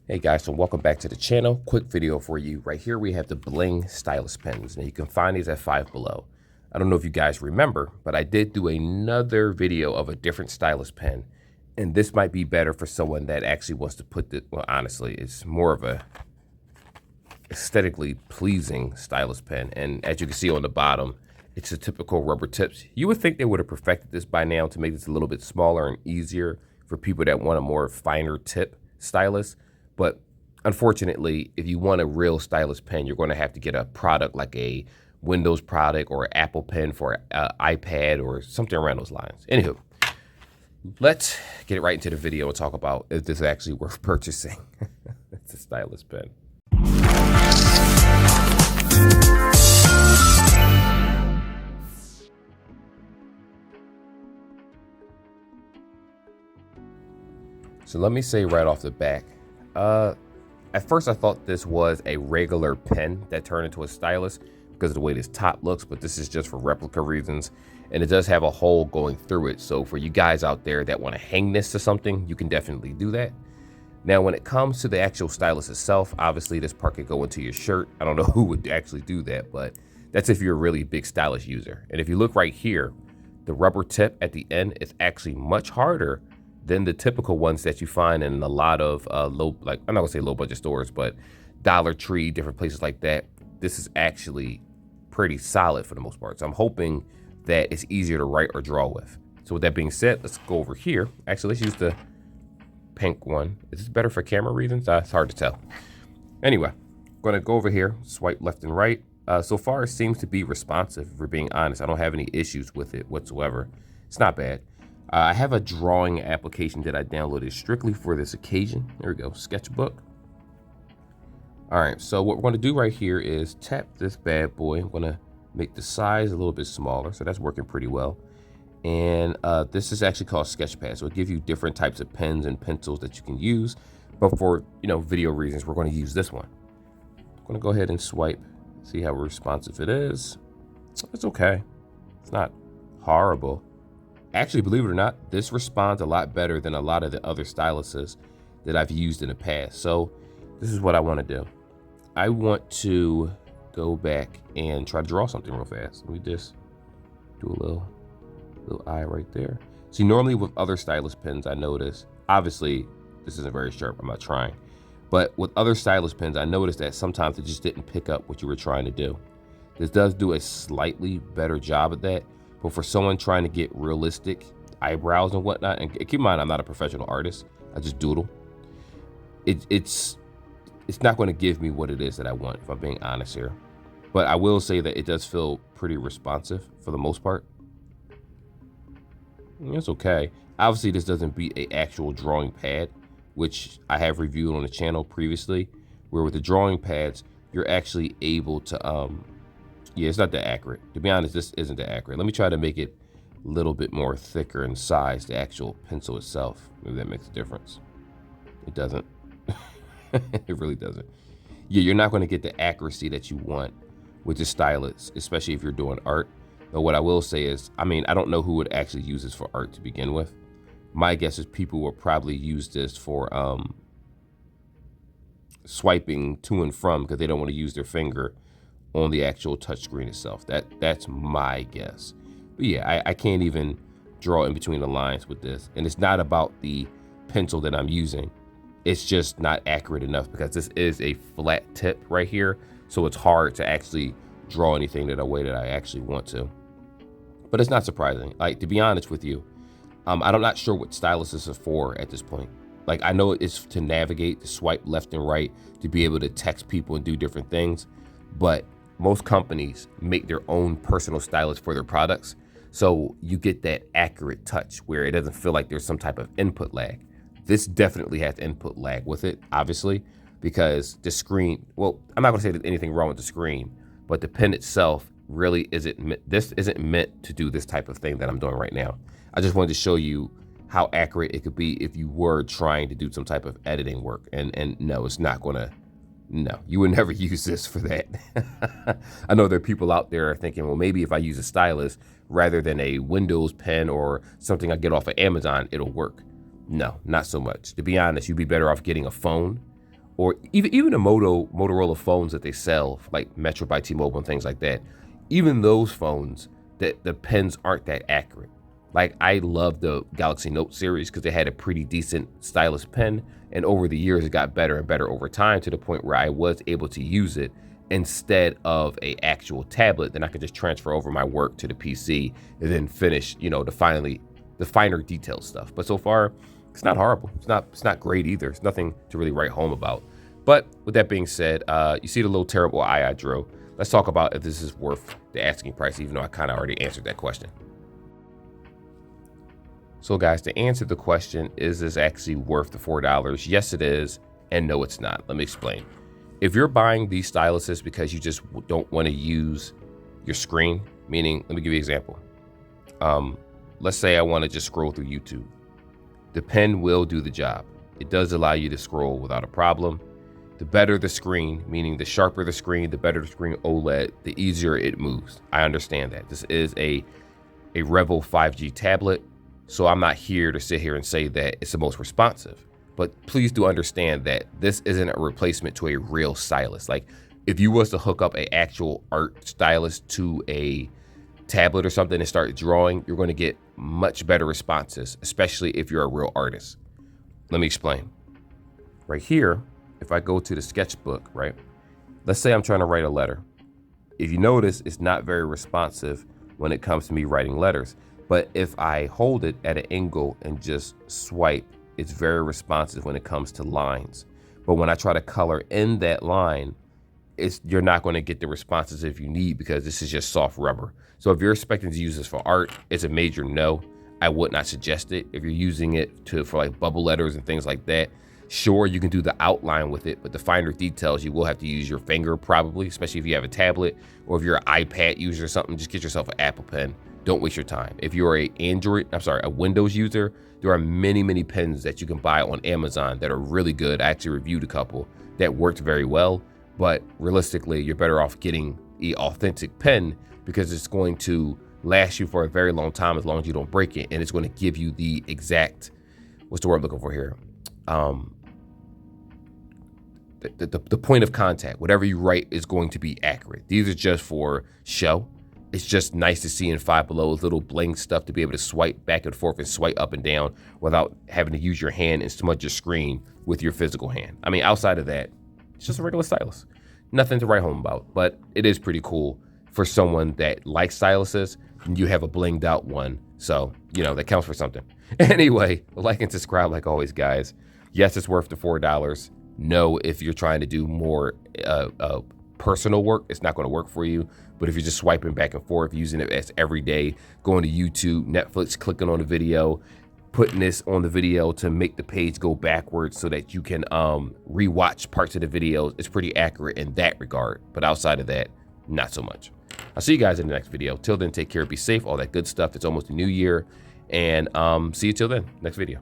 Hey guys, so welcome back to the channel. Quick video for you. Right here we have the Bling stylus pens. Now you can find these at Five Below. I don't know if you guys remember, but I did do another video of a different stylus pen. And this might be better for someone that actually wants to put the, well, honestly, it's more of a aesthetically pleasing stylus pen. And as you can see on the bottom, it's the typical rubber tips. You would think they would have perfected this by now to make this a little bit smaller and easier for people that want a more finer tip stylus. But unfortunately, if you want a real stylus pen, you're going to have to get a product like a Windows product or an Apple pen for an iPad or something around those lines. Anywho, let's get right into the video and talk about if this is actually worth purchasing. It's a stylus pen. So let me say right off the back, at first I thought this was a regular pen that turned into a stylus because of the way this top looks, but this is just for replica reasons. And it does have a hole going through it. So for you guys out there that want to hang this to something, you can definitely do that. Now, when it comes to the actual stylus itself, obviously this part could go into your shirt. I don't know who would actually do that, but that's if you're a really big stylus user. And if you look right here, the rubber tip at the end is actually much harder than the typical ones that you find in a lot of I'm not gonna say low budget stores, but Dollar Tree, different places like that. This is actually pretty solid for the most part. So I'm hoping that it's easier to write or draw with. So with that being said, let's go over here. Actually, let's use the pink one. Is this better for camera reasons? It's hard to tell. Anyway, I'm gonna go over here, swipe left and right. So far, it seems to be responsive, if we're being honest. I don't have any issues with it whatsoever. It's not bad. I have a drawing application that I downloaded strictly for this occasion. There we go, sketchbook. All right, so what we're gonna do right here is tap this bad boy. I'm gonna make the size a little bit smaller, so that's working pretty well. And this is actually called Sketchpad, so it'll give you different types of pens and pencils that you can use. But for video reasons, we're gonna use this one. I'm gonna go ahead and swipe, see how responsive it is. It's okay, it's not horrible. Actually, believe it or not, this responds a lot better than a lot of the other styluses that I've used in the past. So this is what I want to do. I want to go back and try to draw something real fast. Let me just do a little eye right there. See, normally with other stylus pens, I notice, obviously this isn't very sharp, I'm not trying, but with other stylus pens, I noticed that sometimes it just didn't pick up what you were trying to do. This does do a slightly better job at that. But for someone trying to get realistic eyebrows and whatnot, and keep in mind, I'm not a professional artist, I just doodle. It's not going to give me what it is that I want, if I'm being honest here. But I will say that it does feel pretty responsive for the most part. It's okay. Obviously, this doesn't beat an actual drawing pad, which I have reviewed on the channel previously, where with the drawing pads, you're actually able to yeah, it's not that accurate. To be honest, this isn't that accurate. Let me try to make it a little bit more thicker in size, the actual pencil itself. Maybe that makes a difference. It doesn't. It really doesn't. Yeah, you're not going to get the accuracy that you want with the stylus, especially if you're doing art. But what I will say is, I mean, I don't know who would actually use this for art to begin with. My guess is people will probably use this for swiping to and from because they don't want to use their finger on the actual touchscreen itself. That's my guess. But yeah, I can't even draw in between the lines with this. And it's not about the pencil that I'm using. It's just not accurate enough because this is a flat tip right here. So it's hard to actually draw anything in a way that I actually want to. But it's not surprising. Like, to be honest with you, I'm not sure what styluses are for at this point. Like, I know it's to navigate, to swipe left and right, to be able to text people and do different things. But most companies make their own personal stylus for their products. So you get that accurate touch where it doesn't feel like there's some type of input lag. This definitely has input lag with it, obviously, because the screen, well, I'm not gonna say there's anything wrong with the screen, but the pen itself really this isn't meant to do this type of thing that I'm doing right now. I just wanted to show you how accurate it could be if you were trying to do some type of editing work. And no, it's not gonna, no, you would never use this for that. I know there are people out there thinking, well, maybe if I use a stylus rather than a Windows pen or something I get off of Amazon, it'll work. No, not so much. To be honest, you'd be better off getting a phone or even the Motorola phones that they sell, like Metro by T-Mobile and things like that, even those phones, that the pens aren't that accurate. Like, I love the Galaxy Note series because they had a pretty decent stylus pen, and over the years it got better and better over time to the point where I was able to use it instead of a actual tablet. Then I could just transfer over my work to the PC and then finish, you know, the finer detailed stuff. But so far, it's not horrible. It's not great either. It's nothing to really write home about. But with that being said, you see the little terrible eye I drew. Let's talk about if this is worth the asking price, even though I kind of already answered that question. So guys, to answer the question, is this actually worth the $4? Yes, it is. And no, it's not. Let me explain. If you're buying these styluses because you just don't want to use your screen, meaning, let me give you an example. Let's say I want to just scroll through YouTube. The pen will do the job. It does allow you to scroll without a problem. The better the screen, meaning the sharper the screen, the better the screen OLED, the easier it moves. I understand that. This is a Revel 5G tablet, so I'm not here to sit here and say that it's the most responsive. But please do understand that this isn't a replacement to a real stylus. Like, if you was to hook up an actual art stylus to a tablet or something and start drawing, you're going to get much better responses, especially if you're a real artist. Let me explain. Right here, if I go to the sketchbook, right? Let's say I'm trying to write a letter. If you notice, it's not very responsive when it comes to me writing letters. But if I hold it at an angle and just swipe, it's very responsive when it comes to lines. But when I try to color in that line, you're not going to get the responses if you need, because this is just soft rubber. So if you're expecting to use this for art, it's a major no. I would not suggest it. If you're using it for like bubble letters and things like that, sure, you can do the outline with it, but the finer details, you will have to use your finger probably, especially if you have a tablet, or if you're an iPad user or something, just get yourself an Apple Pen. Don't waste your time. If you're a Windows user, there are many pens that you can buy on Amazon that are really good. I actually reviewed a couple that worked very well, but realistically, you're better off getting the authentic pen because it's going to last you for a very long time as long as you don't break it, and it's going to give you the exact, what's the word I'm looking for here? The point of contact. Whatever you write is going to be accurate. These are just for show. It's just nice to see in Five Below little bling stuff to be able to swipe back and forth and swipe up and down without having to use your hand and smudge your screen with your physical hand. I mean, outside of that, it's just a regular stylus. Nothing to write home about, but it is pretty cool for someone that likes styluses, and you have a blinged out one. So, you know, that counts for something. Anyway, like and subscribe like always, guys. Yes, it's worth the $4. No, if you're trying to do more personal work, it's not going to work for you. But if you're just swiping back and forth, using it as every day, going to YouTube, Netflix, clicking on the video, putting this on the video to make the page go backwards so that you can rewatch parts of the videos, it's pretty accurate in that regard. But outside of that, not so much. I'll see you guys in the next video. Till then, take care, be safe, all that good stuff. It's almost a new year. And see you till then, next video.